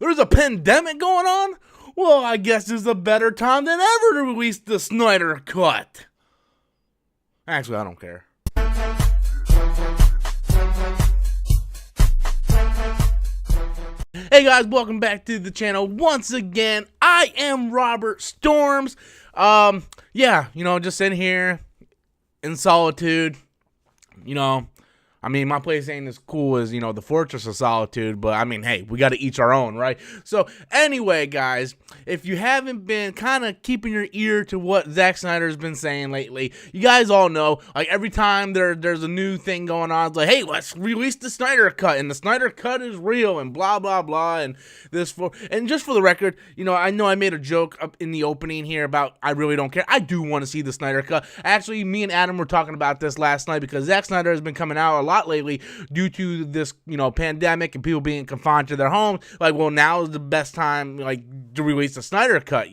There's a pandemic going on? Well, I guess there's a better time than ever to release the Snyder Cut. Actually, I don't care. Hey guys, welcome back to the channel once again. I am Robert Storms. Just sitting here in solitude. My place ain't as cool as, the Fortress of Solitude, but hey, we got to each our own, right? So anyway, guys, if you haven't been kind of keeping your ear to what Zack Snyder's been saying lately, you guys all know, every time there's a new thing going on, it's like, hey, let's release the Snyder Cut, and the Snyder Cut is real, and blah, blah, blah, and just for the record, I know I made a joke up in the opening here about I really don't care. I do want to see the Snyder Cut. Actually, me and Adam were talking about this last night because Zack Snyder has been coming out a lot lately due to this, pandemic and people being confined to their homes. Now is the best time, to release the Snyder Cut,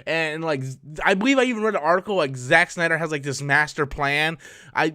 And, I believe I even read an article, Zack Snyder has, this master plan. I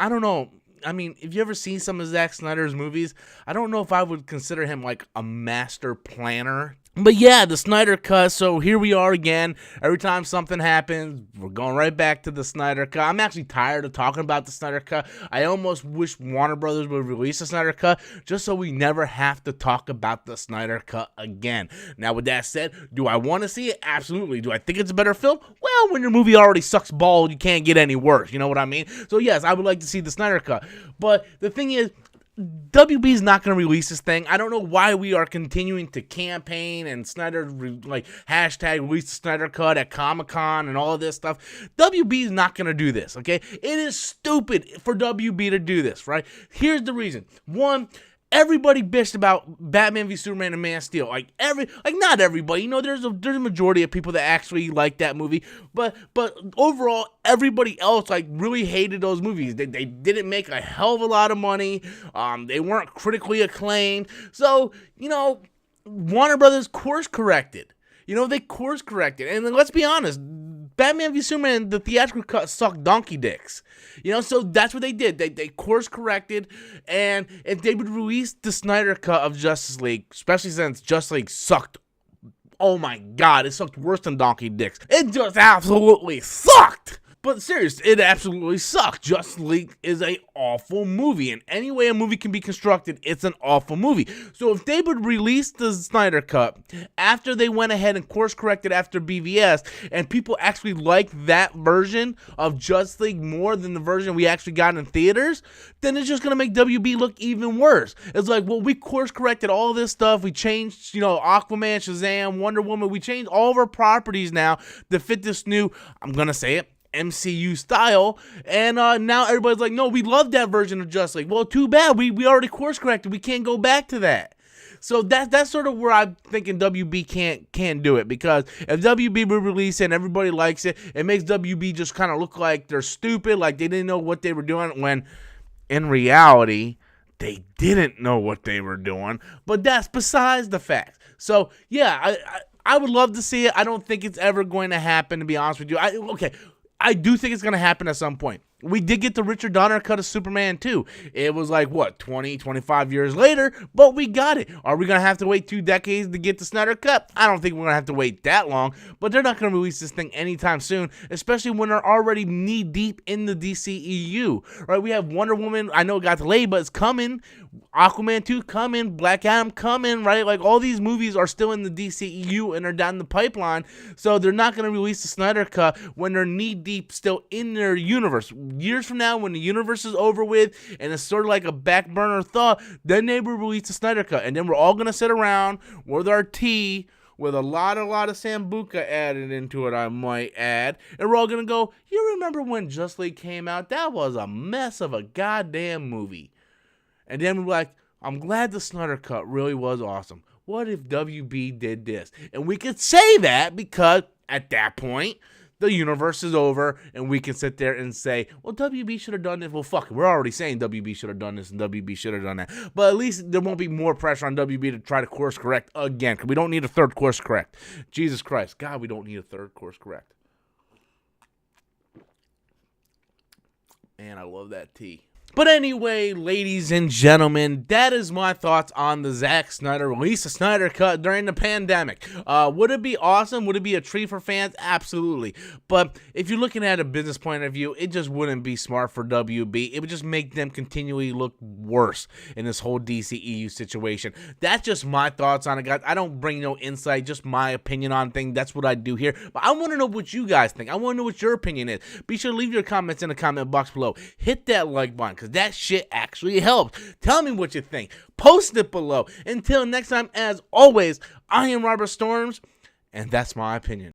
don't know. If you ever seen some of Zack Snyder's movies, I don't know if I would consider him, a master planner. But yeah, the Snyder Cut, so here we are again. Every time something happens, we're going right back to the Snyder Cut. I'm actually tired of talking about the Snyder Cut. I almost wish Warner Brothers would release the Snyder Cut just so we never have to talk about the Snyder Cut again. Now, with that said, do I want to see it? Absolutely. Do I think it's a better film? Well, when your movie already sucks balls, you can't get any worse. You know what I mean? So yes, I would like to see the Snyder Cut. But the thing is, WB's not going to release this thing. I don't know why we are continuing to campaign and Snyder, hashtag release the Snyder Cut at Comic-Con and all of this stuff. WB's not going to do this, okay? It is stupid for WB to do this, right? Here's the reason. One, everybody bitched about Batman v Superman and Man of Steel. Not everybody. There's a majority of people that actually like that movie. But overall, everybody else really hated those movies. They didn't make a hell of a lot of money. They weren't critically acclaimed. So, Warner Brothers course corrected. They course corrected. And then let's be honest, Batman v Superman, the theatrical cut sucked donkey dicks. So that's what they did. They course corrected, and if they would release the Snyder Cut of Justice League, especially since Justice League sucked, oh my god, it sucked worse than donkey dicks. It just absolutely sucked. But seriously, it absolutely sucked. Justice League is an awful movie. And any way a movie can be constructed, it's an awful movie. So if they would release the Snyder Cut after they went ahead and course corrected after BVS, and people actually like that version of Justice League more than the version we actually got in theaters, then it's just going to make WB look even worse. It's we course corrected all this stuff. We changed, Aquaman, Shazam, Wonder Woman. We changed all of our properties now to fit this new, I'm going to say it, MCU style, and now everybody's like, no, we love that version of Justice League. Well, too bad, we already course corrected. We can't go back to that. So that's sort of where I'm thinking WB can't do it, because if WB would release it and everybody likes it, it makes WB just kind of look like they're stupid, like they didn't know what they were doing, when in reality they didn't know what they were doing. But that's besides the fact. So yeah, I would love to see it. I don't think it's ever going to happen, to be honest with you. I do think it's going to happen at some point. We did get the Richard Donner cut of Superman 2. It was 20, 25 years later, but we got it. Are we going to have to wait 2 decades to get the Snyder Cut? I don't think we're going to have to wait that long, but they're not going to release this thing anytime soon, especially when they're already knee-deep in the DCEU, right? We have Wonder Woman. I know it got delayed, but it's coming. Aquaman 2 coming. Black Adam coming, right? All these movies are still in the DCEU and are down the pipeline, so they're not going to release the Snyder Cut when they're knee-deep still in their universe. Years from now, when the universe is over with and it's sort of like a back burner thought, then they will release the Snyder Cut, and then we're all gonna sit around with our tea with a lot of Sambuca added into it, I might add, and we're all gonna go, you remember when Justice League came out? That was a mess of a goddamn movie. And then we're like, I'm glad the Snyder Cut really was awesome. What if WB did this? And we could say that because at that point, the universe is over, and we can sit there and say, well, WB should have done this. Well, fuck it. We're already saying WB should have done this and WB should have done that. But at least there won't be more pressure on WB to try to course correct again, because we don't need a third course correct. Jesus Christ. God, we don't need a third course correct. Man, I love that tea. But anyway, ladies and gentlemen, that is my thoughts on the Zack Snyder release, the Snyder Cut during the pandemic. Would it be awesome? Would it be a treat for fans? Absolutely. But if you're looking at a business point of view, it just wouldn't be smart for WB. It would just make them continually look worse in this whole DCEU situation. That's just my thoughts on it, guys. I don't bring no insight, just my opinion on things. That's what I do here. But I want to know what you guys think. I want to know what your opinion is. Be sure to leave your comments in the comment box below. Hit that like button, because that shit actually helps. Tell me what you think. Post it below. Until next time, as always, I am Robert Storms, and that's my opinion.